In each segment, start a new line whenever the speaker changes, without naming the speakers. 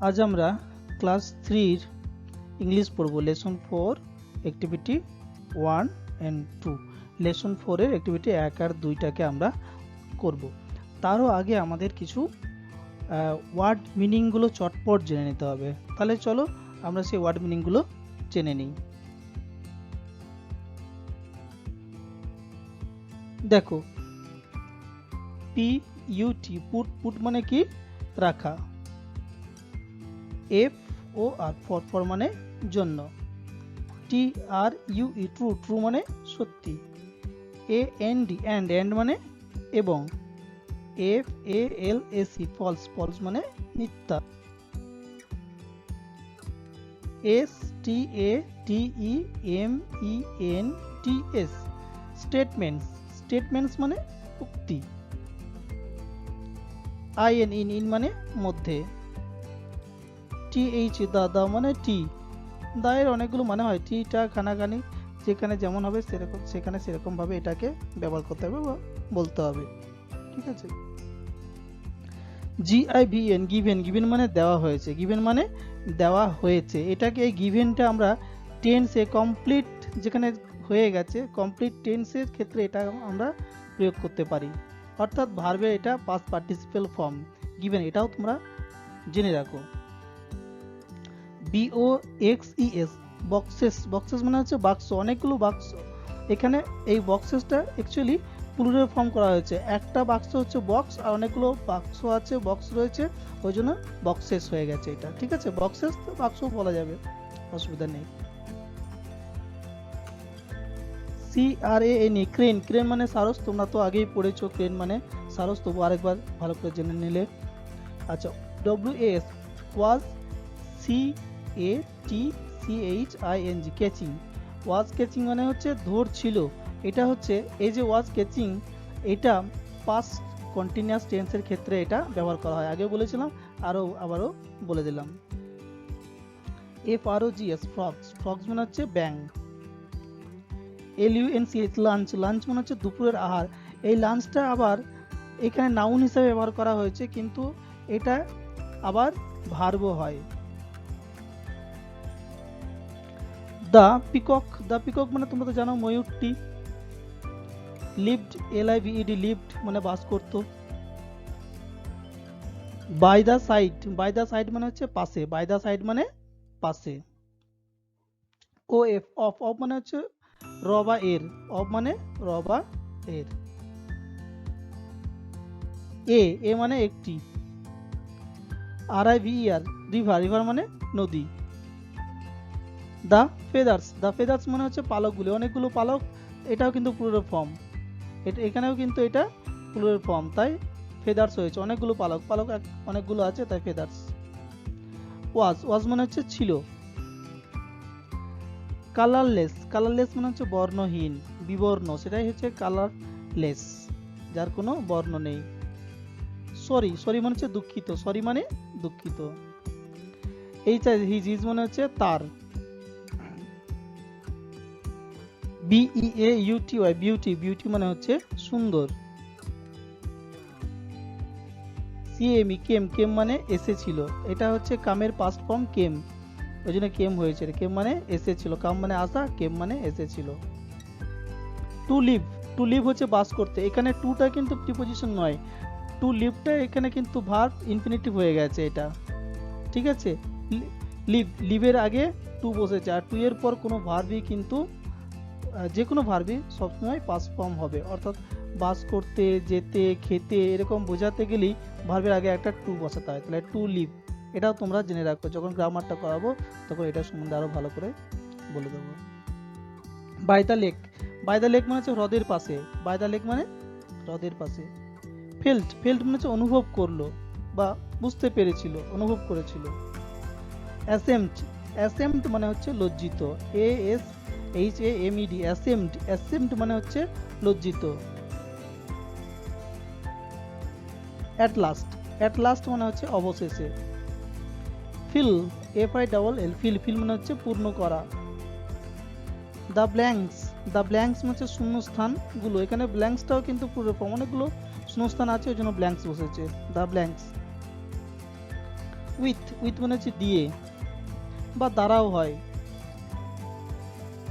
আজ আমরা class 3 English পড়ব লেসন 4 অ্যাক্টিভিটি 1 এন্ড 2 লেসন 4 এর অ্যাক্টিভিটি 1 আর 2টাকে আমরা করব। তারও আগে আমাদের কিছু ওয়ার্ড মিনিং গুলো চটপট জেনে নিতে হবে। তাহলে চলো আমরা সেই ওয়ার্ড মিনিং গুলো জেনে নিই। দেখো, পুট পুট মানে কি? রাখা। FOR ফর মানে জন্য। TRUE ট্রু মানে সত্যি। AND মানে এবং। FALSE ফলস মানে মিথ্যা। STATEMENTS স্টেটমেন্টস মানে উক্তি। IN মানে মধ্যে। TH দা মানে টি। দা এর অনেকগুলো মানে হয়। টিটা খানাখানি যেখানে যেমন হবে সেখানে সেরকম ভাবে এটাকে ব্যবহার করতে হবে বা বলতে হবে। ঠিক আছে। GIVEN গিভেন মানে দেওয়া হয়েছে। গিভেন মানে দেওয়া হয়েছে। এটাকে এই গিভেনটা আমরা টেন্সে কমপ্লিট যেখানে হয়ে গেছে কমপ্লিট টেন্সের ক্ষেত্রে এটা আমরা প্রয়োগ করতে পারি। অর্থাৎ ভার্বের এটা পাস্ট পার্টিসিপেল ফর্ম গিভেন, এটাও তোমরা জেনে রাখো। BOXES বক্সেস মানে হচ্ছে বাক্স, অনেকগুলো বাক্স। এখানে এই বক্সেসটা অ্যাকচুয়ালি প্লুরাল ফর্ম করা হয়েছে। একটা বাক্স হচ্ছে বক্স আর অনেকগুলো বাক্স আছে, বক্স রয়েছে, ওই জন্য বক্সেস হয়ে গেছে এটা। ঠিক আছে, বক্সেস তো বাক্স বলা যাবে, অসুবিধা নেই। CRANE ক্রেন মানে সারস, তোমরা তো আগেই পড়েছো ক্রেন মানে সারস, তবু আরেকবার ভালো করে জেনে নিলে। আচ্ছা, WAS was CATCHING catching. Was catching মানে হচ্ছে ধরছিল। এটা হচ্ছে এই যে ওয়াজ ক্যাচিং, এটা পাস্ট কন্টিনিউয়াস টেন্সের ক্ষেত্রে এটা ব্যবহার করা হয়। আগেও বলেছিলাম, আবারও বলে দিলাম। FROGS ফ্রগস মানে হচ্ছে ব্যাং। LUNCH লাঞ্চ মানে হচ্ছে দুপুরের আহার। এই লাঞ্চটা আবার এখানে নাউন হিসেবে ব্যবহার করা হয়েছে, কিন্তু এটা আবার ভার্বও হয়। দ্য পিকক মানে তোমরা তো জানো ময়ূরটি। লিভড LIVED মানে বাস করতো। বাই দ্য সাইড মানে হচ্ছে পাশে। বাই দ্য সাইড মানে পাশে। অফ মানে হচ্ছে রবা এর। অফ মানে রবা এর। এ মানে একটি। RIVER রিভার মানে নদী। দ্য ফেদার্স মানে হচ্ছে পালকগুলি, অনেকগুলো পালক, এটাও কিন্তু প্লুরাল ফর্ম। এখানেও কিন্তু এটা প্লুরাল ফর্ম, তাই ফেদার্স হয়েছে। অনেকগুলো পালক অনেকগুলো আছে, তাই ফেদার্স। ওয়াজ মানে হচ্ছে ছিল। কালারলেস মানে হচ্ছে বর্ণহীন, বিবর্ণ, সেটাই হচ্ছে কালারলেস, যার কোনো বর্ণ নেই। সরি মানে হচ্ছে দুঃখিত। সরি মানে দুঃখিত। হিজ মানে হচ্ছে তার। BEAUTY বিউটি মানে হচ্ছে সুন্দর। CAME কেম মানে এসেছিল। এটা হচ্ছে কামের পাস্ট ফর্ম কেম, ওই জন্য কেম হয়েছে। কেম মানে এসেছিল, কাম মানে আসা, কেম মানে এসেছিল। টু লিভ হচ্ছে বাস করতে। এখানে টুটা কিন্তু প্রিপোজিশন নয়, টু লিভটা এখানে কিন্তু ভার্ব ইনফিনিটিভ হয়ে গেছে এটা। ঠিক আছে, লিভের আগে টু বসেছে, আর টু এর পর কোনো ভার্বই কিন্তু যে কোনো ভার্বই সবসময় পাস্ট ফর্ম হবে। অর্থাৎ বাস করতে, যেতে, খেতে এরকম বোঝাতে গেলেই ভার্বের আগে একটা টু বসাতে হয়। তাহলে টু লিভ, এটাও তোমরা জেনে রাখো, যখন গ্রামারটা করাবো তখন এটা সম্বন্ধে আরো ভালো করে বলে দেবো। বাই দ্য লেক মানে হচ্ছে হ্রদের পাশে। বাই দ্য লেক মানে হ্রদের পাশে। ফেল্ট মানে হচ্ছে অনুভব করলো বা বুঝতে পেরেছিল, অনুভব করেছিল। অ্যাসেম্ড মানে হচ্ছে লজ্জিত। ASHAMED অ্যাসেম্ড মানে হচ্ছে লজ্জিত। অ্যাট লাস্ট মানে হচ্ছে অবশেষে। FILL ফিল মানে হচ্ছে পূর্ণ করা। দ্য ব্ল্যাঙ্কস মানে হচ্ছে শূন্যস্থান গুলো। এখানে ব্ল্যাঙ্কসটাও কিন্তু অনেকগুলো শূন্যস্থান আছে, ওই জন্য ব্ল্যাঙ্কস বসেছে। The blanks. উইথ মানে হচ্ছে দিয়ে বা দ্বারাও হয়।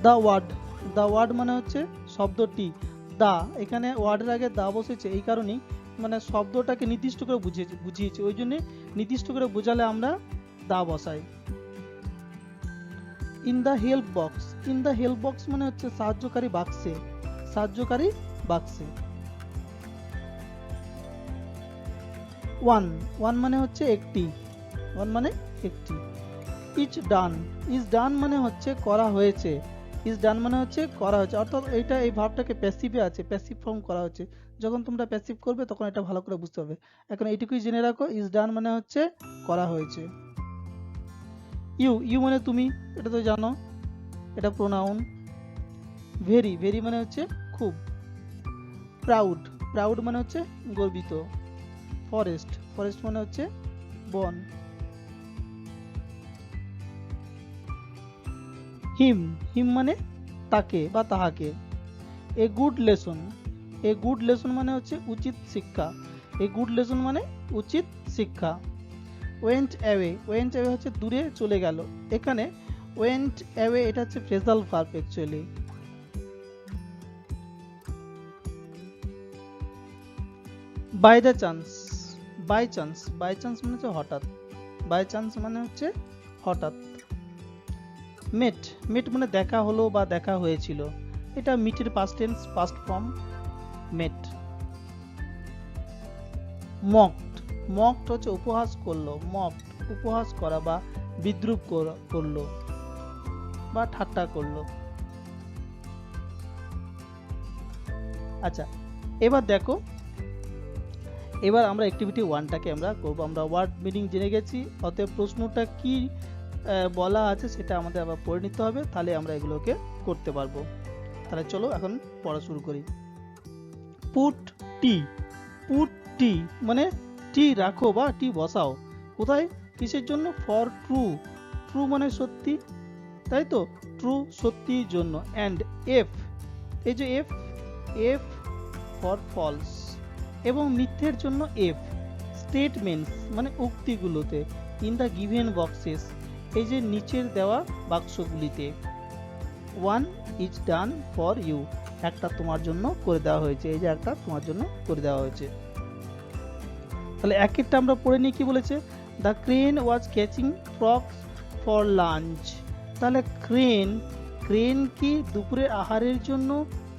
দ্য ওয়ার্ড মানে হচ্ছে শব্দটি। দা, এখানে ওয়ার্ডের আগে দা বসেছে এই কারণেই, মানে শব্দটাকে নির্দিষ্ট করে বুঝিয়েছে, ওই জন্য নির্দিষ্ট করে বোঝালে আমরা দা বসাই। ইন দ্য হেল্প বক্স মানে হচ্ছে সাহায্যকারী বাক্সে। ওয়ান মানে হচ্ছে একটি। ইজ ডান মানে হচ্ছে করা হয়েছে। অর্থাৎ এই ভার্বটাকে প্যাসিভে আছে, প্যাসিভ ফর্ম করা হচ্ছে। যখন তোমরা প্যাসিভ করবে তখন এটা ভালো করে বুঝতে পারবে। এখন এইটুকুই জেনে রাখো, ইজ ডান মানে হচ্ছে করা হয়েছে। ইউ মানে তুমি, এটা তো জানো, এটা প্রোনাউন। ভেরি মানে হচ্ছে খুব। প্রাউড মানে হচ্ছে গর্বিত। ফরেস্ট মানে হচ্ছে বন। হিম মানে তাকে বা তাহাকে। এ গুড লেসন মানে হচ্ছে উচিত শিক্ষা। ওয়েন্ট অ্যাওয়ে হচ্ছে দূরে চলে গেল। এখানে ওয়েন্ট অ্যাওয়ে এটা হচ্ছে phrasal verb actually. By chance মানে হচ্ছে হঠাৎ। মেট মানে দেখা হলো বা দেখা হয়েছিল, এটা মিটের পাস্ট ফর্ম মেট। মকড হচ্ছে উপহাস করলো, উপহাস করা বা বিদ্রূপ করলো বা ঠাট্টা করলো। আচ্ছা, এবার দেখো, এবার আমরা অ্যাক্টিভিটি 1টাকে আমরা করব। আমরা ওয়ার্ড মিনিং জেনে গেছি, অতএব প্রশ্নটা কি বলা আছে সেটা আমাদের আবার পড়ে নিতে হবে, তাহলে আমরা এগুলোকে করতে পারবো। তাহলে চলো এখন পড়া শুরু করি। পুট টি মানে টি রাখো বা টি বসাও। কোথায়, কিসের জন্য? ফর ট্রু মানে সত্যি, তাই তো, ট্রু সত্যির জন্য। অ্যান্ড এই যে এফ ফর ফলস, এবং মিথ্যের জন্য এফ। স্টেটমেন্টস মানে উক্তিগুলোতে। ইন দ্য গিভেন বক্সেস, এই যে নিচের দেওয়া বাক্সগুলিতে। One is done for you, একটা তোমার জন্য করে দেওয়া হয়েছে। এই যে একটা তোমার জন্য করে দেওয়া হয়েছে। তাহলে একেরটা আমরা পড়ে নিয়ে কি বলেছে? The crane was catching frogs for lunch. তাহলে ক্রেন কি দুপুরে আহারের জন্য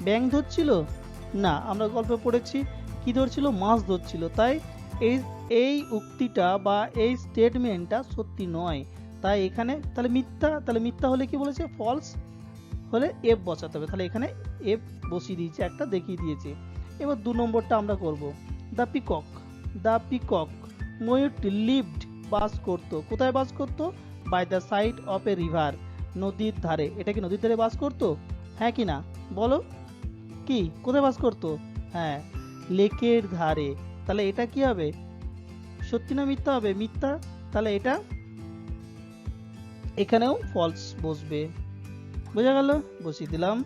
ব্যাঙ ধরছিল? না, আমরা গল্পে পড়েছি কি ধরছিল? মাছ ধরছিল। তাই এই উক্তিটা বা এই স্টেটমেন্টটা সত্যি নয়। তাই এখানে তাহলে মিথ্যা হলে কি বলেছে? ফলস হলে এফ বসাতে হবে। তাহলে এখানে এফ বসিয়ে দিয়েছে, একটা দেখিয়ে দিয়েছে। এবার 2 নম্বরটা আমরা করব। দ্য পিকক ময়ূরটি লিভড বাস করতো। কোথায় বাস করতো? By the side of a river, নদীর ধারে। এটা কি নদীর ধারে বাস করতো? হ্যাঁ কি না বলো? কি কোথায় বাস করতো? হ্যাঁ, লেকের ধারে। তাহলে এটা কি হবে? সত্যি না মিথ্যা হবে? মিথ্যা। তাহলে এটা এখানেও ফলস বসবে। বোঝা গেল? বসিয়ে দিলাম।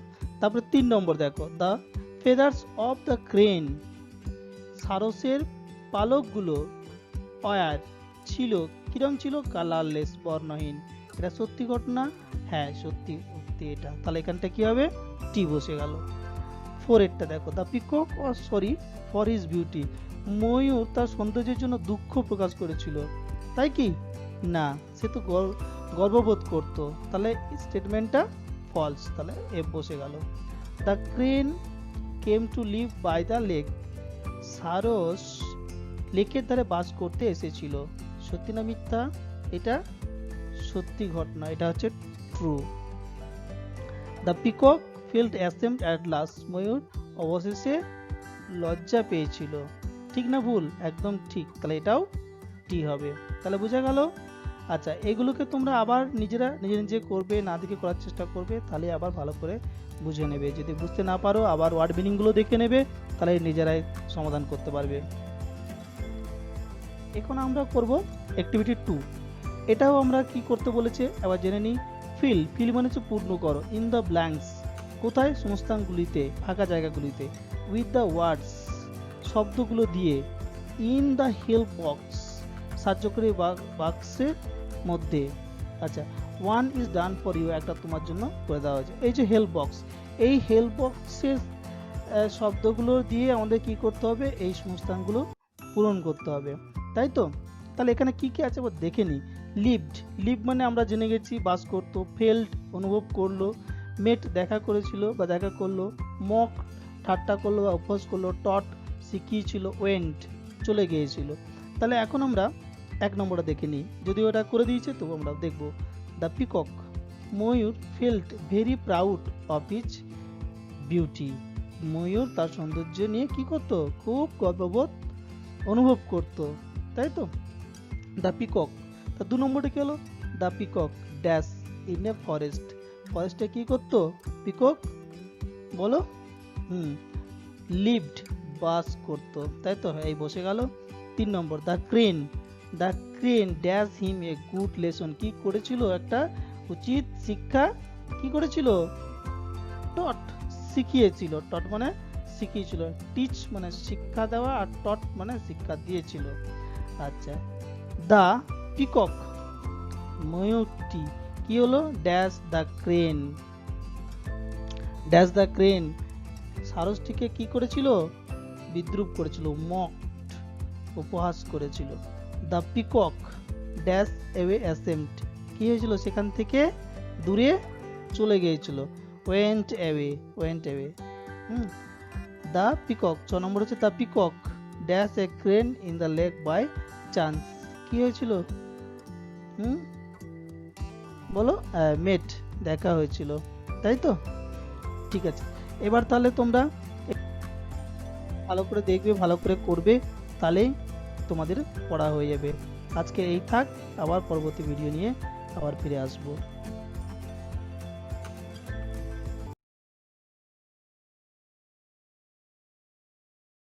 তারপরে 3 নম্বর দেখো, the feathers of the crane, সারসের পালকগুলো অয়ার ছিল, কিরম ছিল? কালারলেস, বর্ণহীন। এটা সত্যি ঘটনা? হ্যাঁ, সত্যি উক্তি এটা। তাহলে এখানটা কি হবে? টি বসে গেল। 4 দেখো, the peacock was sorry for his beauty, ময়ূর তার সৌন্দর্যের জন্য দুঃখ প্রকাশ করেছিল। তাই কি? না, সে তো গর্ববোধ করত। তাহলে স্টেটমেন্টটা ফলস, তাহলে এফ বসে গেল। The crane came to live by the lake, সারস লেকের ধারে বাস করতে এসেছিল। সত্যি না মিথ্যা? এটা সত্যি ঘটনা, এটা হচ্ছে true. The peacock felt ashamed at last, ময়ূর অবশেষে লজ্জা পেয়েছিল। ঠিক না ভুল? একদম ঠিক। তাহলে এটাও টি হবে। তাহলে বোঝা গেল? আচ্ছা, এগুলোকে তোমরা আবার নিজে করবে, না দেখে করার চেষ্টা করবে, তাহলে আবার ভালো করে বুঝে নেবে। যদি বুঝতে না পারো আবার ওয়ার্ড মিনিংগুলো দেখে নেবে, তাহলে নিজেরাই সমাধান করতে পারবে। এখন আমরা করব অ্যাক্টিভিটি 2। এটাও আমরা কি করতে বলেছে আবার জেনে নিই। ফিল মানে হচ্ছে পূর্ণ করো। ইন দ্য ব্ল্যাঙ্কস, কোথায়? শূন্যস্থানগুলিতে, ফাঁকা জায়গাগুলিতে। উইথ দ্য ওয়ার্ডস, শব্দগুলো দিয়ে। ইন দ্য হেল্প বক্স, সাহায্যকারী বাক্সের মধ্যে। আচ্ছা, one is done for you, একটা তোমার জন্য করে দেওয়া হয়েছে। এই যে হেল্প বক্স, এই হেল্প বক্সের শব্দগুলো দিয়ে আমাদের কি করতে হবে, এই সংস্থানগুলো পূরণ করতে হবে, তাই তো? তাহলে এখানে কি কি আছে আবার দেখে নিই। লিভড, লিভ মানে আমরা জেনে গেছি বাস করতো। ফেল্ড অনুভব করলো। মেট দেখা করেছিল বা দেখা করলো। মক ঠাট্টা করলো বা উপহাস করলো। টট শিখিয়েছিল। ওয়েন্ট চলে গিয়েছিল। তাহলে এখন আমরা 1 নম্বরটা দেখে নিই, যদি ওটা করে দিয়েছে তো আমরা দেখব। দ্য পিকক, ময়ূর felt very proud of his beauty, ময়ূর তার সৌন্দর্য নিয়ে কি করতো, খুব গর্ববোধ অনুভব করত, তাই তো? দ্য পিকক, তা 2 নম্বরটা কি হলো? The peacock dash in a forest, ফরেস্টে কি করতো পিকক, বলো? লিভড বাস করতো, তাই তো? এই বসে গেল। 3 নম্বর the crane, the crane dash him a good lesson, কি করেছিল, একটা উচিত শিক্ষা কি করেছিল, টট শিখিয়েছিল। টট মানে শিখিয়েছিল। টিচ মানে শিক্ষা দেওয়া, আর টট মানে শিক্ষা দিয়েছিল। আচ্ছা, দ্য পিকক ময়ূরটি কি হলো, dash the crane, dash the crane সারসটিকে কি করেছিল, বিদ্রুপ করেছিল। মক উপহাস করেছিল। The peacock dash away ashamed, কি হয়েছিল, সেখান থেকে দূরে চলে গিয়েছিল। Went away, went away. The peacock 6 নম্বর হচ্ছে the peacock dash a crane in the lake by chance, কি হয়েছিল, বলো? মেট দেখা হয়েছিল, তাই তো? ঠিক আছে, এবার তাহলে তোমরা ভালো করে দেখবে, ভালো করে করবে, তাহলেই তোমাদের পড়া হয়ে যাবে। আজকে এই থাক, আবার পরবর্তী ভিডিও নিয়ে আবার ফিরে আসবো।